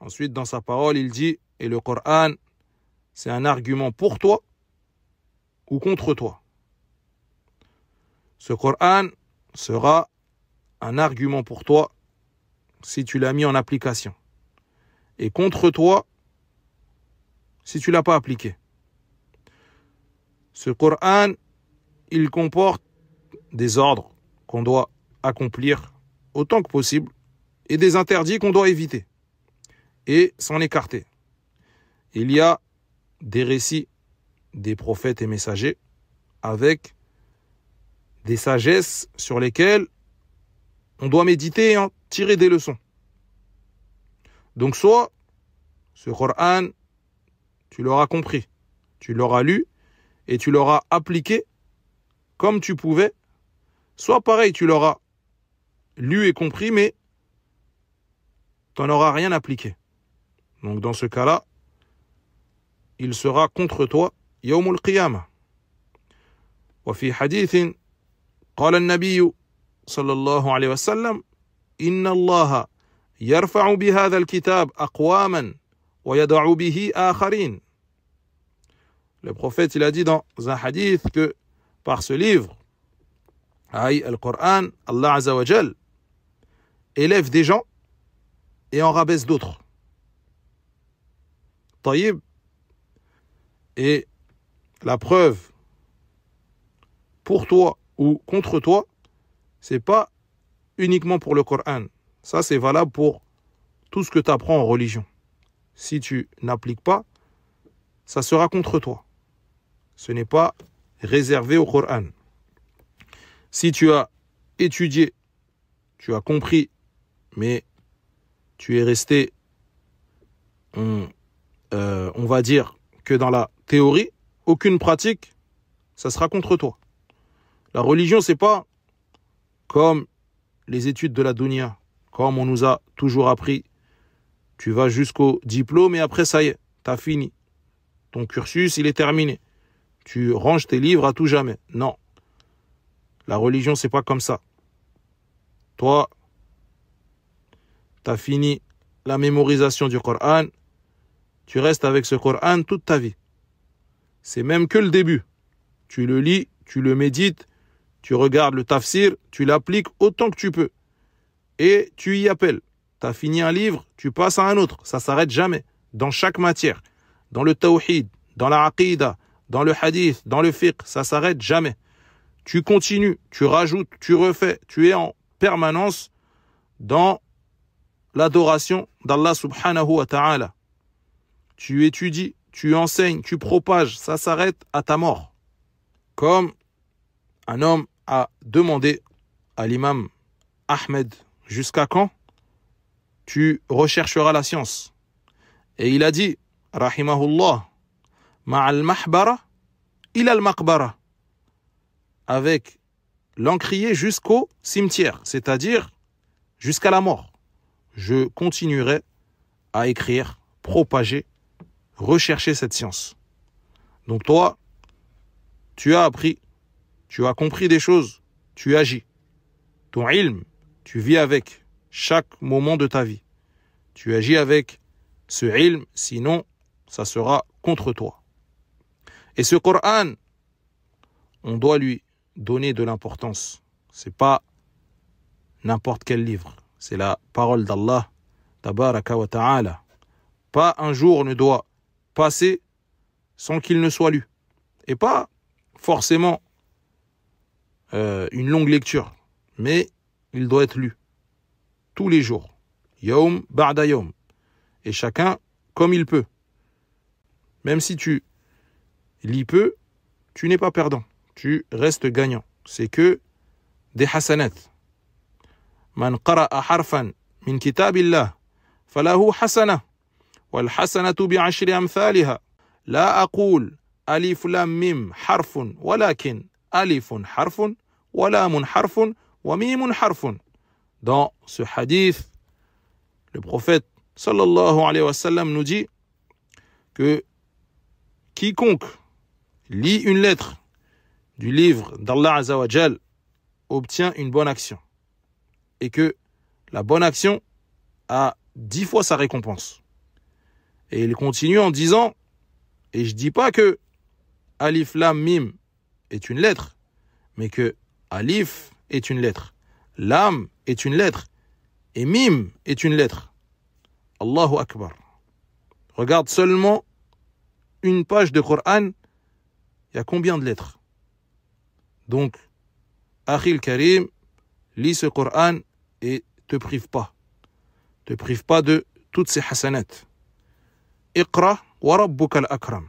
Ensuite, dans sa parole, il dit, et le Coran, c'est un argument pour toi ou contre toi. Ce Coran sera un argument pour toi si tu l'as mis en application. Et contre toi si tu ne l'as pas appliqué. Ce Coran, il comporte des ordres qu'on doit accomplir autant que possible et des interdits qu'on doit éviter et s'en écarter. Il y a des récits des prophètes et messagers avec des sagesses sur lesquelles on doit méditer et en tirer des leçons. Donc soit ce Coran, tu l'auras compris, tu l'auras lu et tu l'auras appliqué comme tu pouvais, soit pareil, tu l'auras lu et compris, mais tu n'en auras rien appliqué. Donc dans ce cas-là, il sera contre toi يوم القيامة. وفي حديث قال النبي صلى الله عليه وسلم إن الله يرفع بهذا الكتاب أقواما ويدع به آخرين. Le prophète, il a dit dans un hadith que par ce livre, Al-Qur'an, Allah Azza wa Jal élève des gens et en rabaisse d'autres. Taïb. Et la preuve pour toi ou contre toi, c'est pas uniquement pour le Coran. Ça, c'est valable pour tout ce que tu apprends en religion. Si tu n'appliques pas, ça sera contre toi. Ce n'est pas réservé au Coran. Si tu as étudié, tu as compris, mais tu es resté, on va dire, que dans la théorie, aucune pratique, ça sera contre toi. La religion, c'est pas comme les études de la dunya, comme on nous a toujours appris. Tu vas jusqu'au diplôme et après, ça y est, t'as fini. Ton cursus, il est terminé. Tu ranges tes livres à tout jamais. Non. La religion, c'est pas comme ça. Toi, t'as fini la mémorisation du Coran. Tu restes avec ce Coran toute ta vie. C'est même que le début. Tu le lis, tu le médites, tu regardes le tafsir, tu l'appliques autant que tu peux. Et tu y appelles. Tu as fini un livre, tu passes à un autre. Ça ne s'arrête jamais. Dans chaque matière. Dans le tawhid, dans la aqida, dans le hadith, dans le fiqh, ça ne s'arrête jamais. Tu continues, tu rajoutes, tu refais. Tu es en permanence dans l'adoration d'Allah subhanahu wa ta'ala. Tu étudies, tu enseignes, tu propages. Ça s'arrête à ta mort. Comme un homme a demandé à l'imam Ahmed, jusqu'à quand tu rechercheras la science? Et il a dit, rahimahullah, ma'al mahbara ila al-maqbara, avec l'encrier jusqu'au cimetière, c'est-à-dire jusqu'à la mort. Je continuerai à écrire, propager, rechercher cette science. Donc toi, tu as appris, tu as compris des choses, tu agis. Ton ilm, tu vis avec chaque moment de ta vie. Tu agis avec ce ilm, sinon ça sera contre toi. Et ce Coran, on doit lui donner de l'importance. C'est pas n'importe quel livre. C'est la parole d'Allah, tabaraka wa ta'ala. Pas un jour ne doit passer sans qu'il ne soit lu. Et pas forcément une longue lecture, mais il doit être lu tous les jours, yawm ba'da yawm, et chacun comme il peut. Même si tu lis peu, tu n'es pas perdant, tu restes gagnant. C'est que des hasanat. Man qara'a harfan min kitabillah falahu hasana wal hasanatu bi'ashri amthaliha la aqul alif lam mim harfun walakin alifun harfun wa lamun harfun wa mimun harfun. Dans ce hadith, le prophète sallallahu alayhi wa sallam nous dit que quiconque lit une lettre du livre d'Allah Azza wa Jal obtient une bonne action et que la bonne action a 10 fois sa récompense. Et il continue en disant, et je dis pas que Alif Lam Mim est une lettre, mais que Alif est une lettre, Lam est une lettre, et Mim est une lettre. Allahu Akbar. Regarde seulement une page de Coran, il y a combien de lettres? Donc, Akhil Karim, lis ce Coran et te prive pas. Te prive pas de toutes ces hasanats. Iqra wa rabbuka al-akram.